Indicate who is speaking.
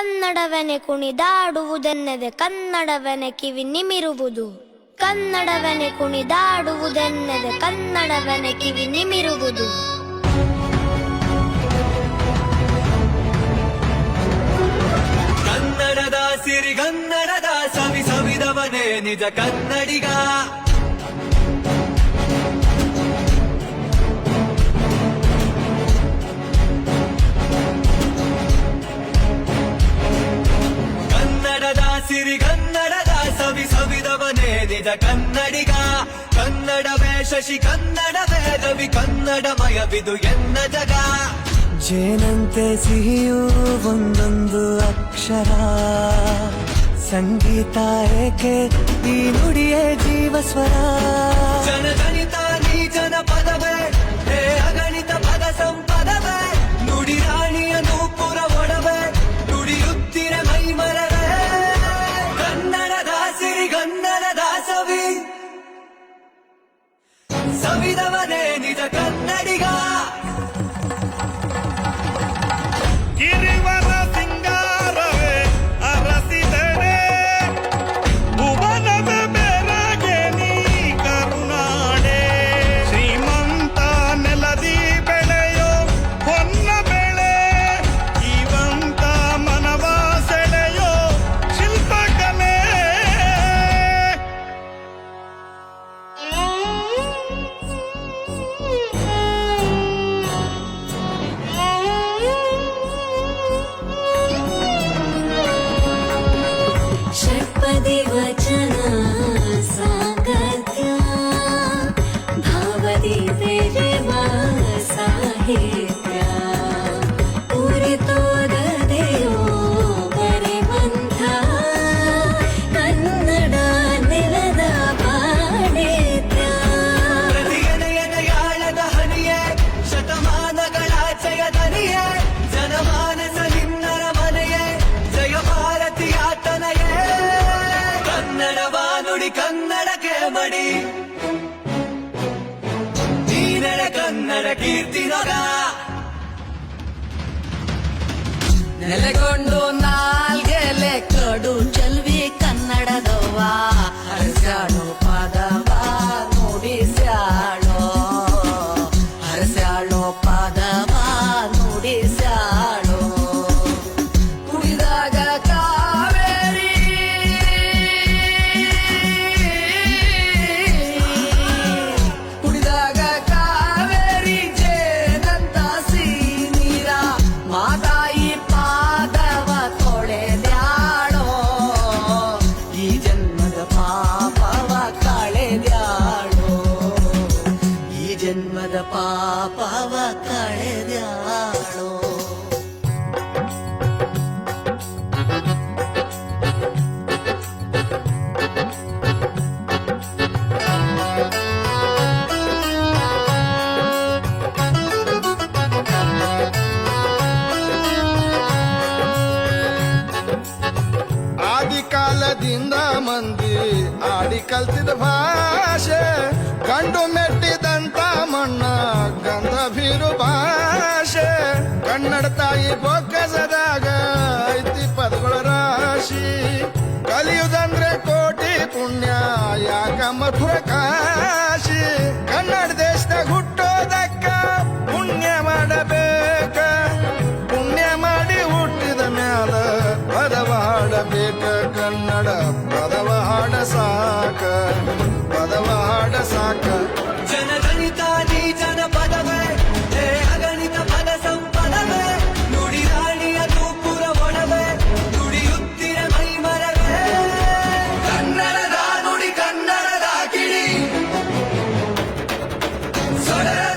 Speaker 1: ಕನ್ನಡವನೆ ಕುಣಿದಾಡುವುದೆನ್ನದೆ ಕನ್ನಡವನೆ ಕಿವಿ ನಿಮಿರುವುದು. ಕನ್ನಡವನೆ ಕುಣಿದಾಡುವುದೆನ್ನದೆ ಕನ್ನಡವನೆ ಕಿವಿ ನಿಮಿರುವುದು.
Speaker 2: ಕನ್ನಡದ ಸಿರಿಗನ್ನಡದ ಸವಿ ಸವಿದವನೇ ನಿಜ ಕನ್ನಡಿಗ. ಕನ್ನಡದ ಸಿರಿಗನ್ನಡದ ಸವಿ ಸವಿದವನೇ ನಿಜ ಕನ್ನಡಿಗ. ಕನ್ನಡವೇ ಶಶಿ ಕನ್ನಡವೇ ರವಿ ಕನ್ನಡಮಯವಿದು ಎನ್ನ ಜಗ.
Speaker 3: ಜೇನಂತೆ ಸಿಹಿಯೂ ಒಂದೊಂದು ಅಕ್ಷರ, ಸಂಗೀತ ಏಕೆ ಈ ನುಡಿಯೇ ಜೀವಸ್ವರ.
Speaker 2: ಜನಜನಿತ ನೀ ಜನಪದವೇ ಹೇ ಅಗಣಿತ ಪದ ಸಂಪದವೇ. ನುಡಿ ರಾಣಿಯ ನೂಪುರ ಒಡವೆ ನುಡಿಯುತ್ತಿರ ಮೈಮರವೇ. ಕನ್ನಡದ ಸಿರಿಗನ್ನಡದ ಸವಿ ಸವಿದವನೇ ನಿಜ ಕನ್ನಡಿಗ.
Speaker 4: ಗಿರಿವರ ಸಿಂಗಾರವೇ ಅರಸಿದಡೆ, ಭುವನದ ಬೆರಗೆ ನೀ ಕರುನಾಡೆ. ಶ್ರೀಮಂತ ನೆಲದಿ ಬೆಳೆಯೋ ಹೊನ್ನ ಬೆಳೆ, ಜೀವಂತ ಮನವ ಸೆಳೆಯೋ ಶಿಲ್ಪಕಲೆ.
Speaker 5: षट्पदी वचन साङ्गत्य, भावदी तेरेव साहित्य. ಉರಿತೋಗದೆಯೋ ಬರೆವಂಥ ಕನ್ನಡ ನೆಲದ ಪಾಂಡಿತ್ಯ.
Speaker 2: ಪ್ರತಿಯನೆಯನೆಯಾಳದ ಹನಿಯೇ ಶತಮಾನಗಳಾಚೆಯ ದನಿಯೇ. ಜನಮಾನಸ ನಿನ್ನರ ಮನೆಯೇ ಜಯ ಭಾರತೀಯ ತನಯೇ. ಕನ್ನಡವ ನುಡಿ ಕನ್ನಡಕ್ಕೆ ಮಡಿ ನೀನೆಡೆ ಕನ್ನಡ ಕೀರ್ತಿನೊಗ.
Speaker 6: ನೆಲೆಗೊಂಡು ನಾಲ್ಗೆಲೆ ಕಡು ಚೆಲ್ವಿ ಕನ್ನಡದವ್ವ. ಹರಸ್ಯಾಳು ಪದವ ನುಡಿಸ್ಯಾಳೋ, ಹರಸ್ಯಾಳು ಪದವ ನುಡಿಸ್ಯಾಳೋ. ಕುಡಿದಾಗ ಕಾವೇರಿ ಕುಡಿದಾಗ ಕಾವೇರಿ ಜೇನಂತ ನೀರ. ಮಾತಾಯಿ ಪಾದವ ತೊಳೆದ್ಯಾಳೋ, ಈ ಜನ್ಮದ ಪಾಪವ ಕಳೆದ್ಯಾಳೋ, ಈ ಜನ್ಮದ ಪಾಪವ ಕಳೆದ್ಯಾಳೋ.
Speaker 4: ಆದಿಕಾಲದಿಂದ ಮಂದಿ ಆಡಿ ಕಲ್ತಿದ ಭಾಷೆ, ಕಂಡು ಮೆಟ್ಟಿದಂತ ಮಣ್ಣ ಗಂಧ ಬೀರು ಭಾಷೆ. ಕನ್ನಡ ತಾಯಿ ಬೊಕ್ಕಸದಾಗ ಐತಿ ಪದಗಳ ರಾಶಿ. ಕಲಿಯುವುದಂದ್ರೆ ಕೋಟಿ ಪುಣ್ಯ ಯಾಕ ಮಧುರ ಕಾಶಿ. ಕನ್ನಡ ದೇಶದಾಗ ಹುಟ್ಟೋದಕ್ಕ ಪುಣ್ಯ ಮಾಡಬೇಕ, ಪುಣ್ಯ ಮಾಡಿ ಹುಟ್ಟಿದ ಮ್ಯಾಲ ಪದವ ಹಾಡಬೇಕ. ಕನ್ನಡ ಪದವ ಹಾಡ ಸಾಕ, ಪದವ ಹಾಡ ಸಾಕ.
Speaker 2: ಜನಜನಿತ ನೀ ಜನಪದವೇ ಹೇ ಅಗಣಿತ ಪದ ಸಂಪದವೇ. ನುಡಿ ರಾಣಿಯ ನೂಪುರ ಒಡವೆ ನುಡಿಯುತ್ತಿರ ಮೈಮರವೇ. ಕನ್ನಡದ ನುಡಿ ಕನ್ನಡದ ಕಿಡಿ ಸೊಡರ